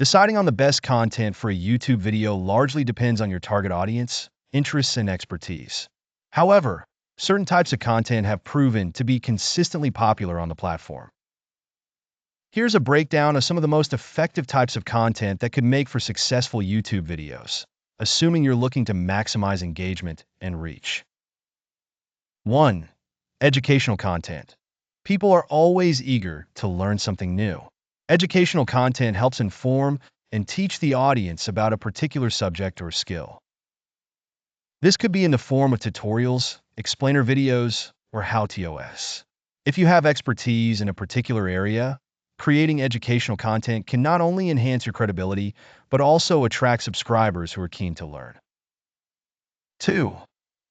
Deciding on the best content for a YouTube video largely depends on your target audience, interests, and expertise. However, certain types of content have proven to be consistently popular on the platform. Here's a breakdown of some of the most effective types of content that could make for successful YouTube videos, assuming you're looking to maximize engagement and reach. 1. Educational content. People are always eager to learn something new. Educational content helps inform and teach the audience about a particular subject or skill. This could be in the form of tutorials, explainer videos, or how-tos. If you have expertise in a particular area, creating educational content can not only enhance your credibility, but also attract subscribers who are keen to learn. 2.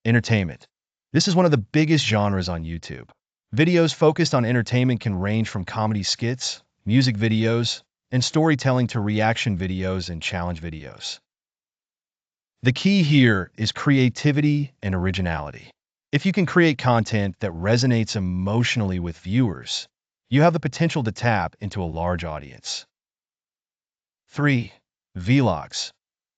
Entertainment. This is one of the biggest genres on YouTube. Videos focused on entertainment can range from comedy skits, music videos, and storytelling to reaction videos and challenge videos. The key here is creativity and originality. If you can create content that resonates emotionally with viewers, you have the potential to tap into a large audience. 3. Vlogs.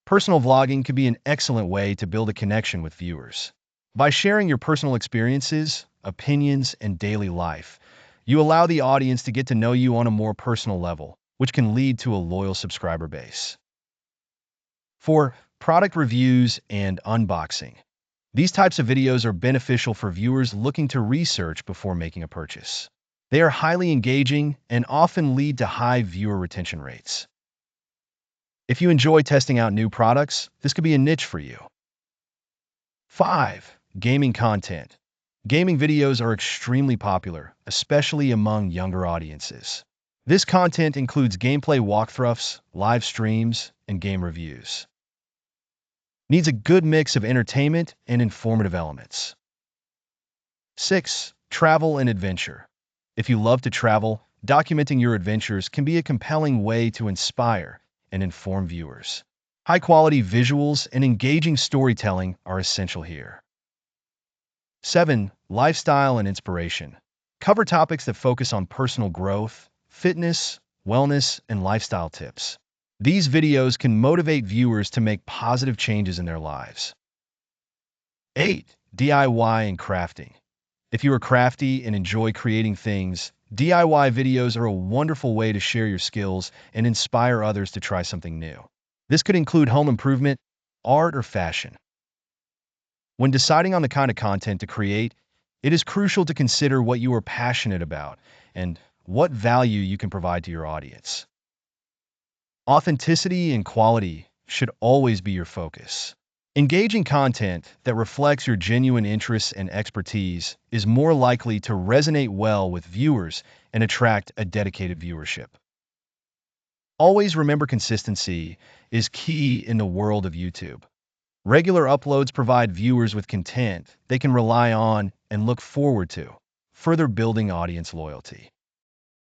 Personal vlogging can be an excellent way to build a connection with viewers. By sharing your personal experiences, opinions, and daily life, you allow the audience to get to know you on a more personal level, which can lead to a loyal subscriber base. 4. Product reviews and unboxing. These types of videos are beneficial for viewers looking to research before making a purchase. They are highly engaging and often lead to high viewer retention rates. If you enjoy testing out new products, this could be a niche for you. 5. Gaming content. Gaming videos are extremely popular, especially among younger audiences. This content includes gameplay walkthroughs, live streams, and game reviews. Needs a good mix of entertainment and informative elements. 6. Travel and adventure. If you love to travel, documenting your adventures can be a compelling way to inspire and inform viewers. High-quality visuals and engaging storytelling are essential here. 7. Lifestyle and inspiration. Cover topics that focus on personal growth, fitness, wellness, and lifestyle tips. These videos can motivate viewers to make positive changes in their lives. 8. DIY and crafting. If you are crafty and enjoy creating things, DIY videos are a wonderful way to share your skills and inspire others to try something new. This could include home improvement, art, or fashion. When deciding on the kind of content to create, it is crucial to consider what you are passionate about and what value you can provide to your audience. Authenticity and quality should always be your focus. Engaging content that reflects your genuine interests and expertise is more likely to resonate well with viewers and attract a dedicated viewership. Always remember, consistency is key in the world of YouTube. Regular uploads provide viewers with content they can rely on and look forward to, further building audience loyalty.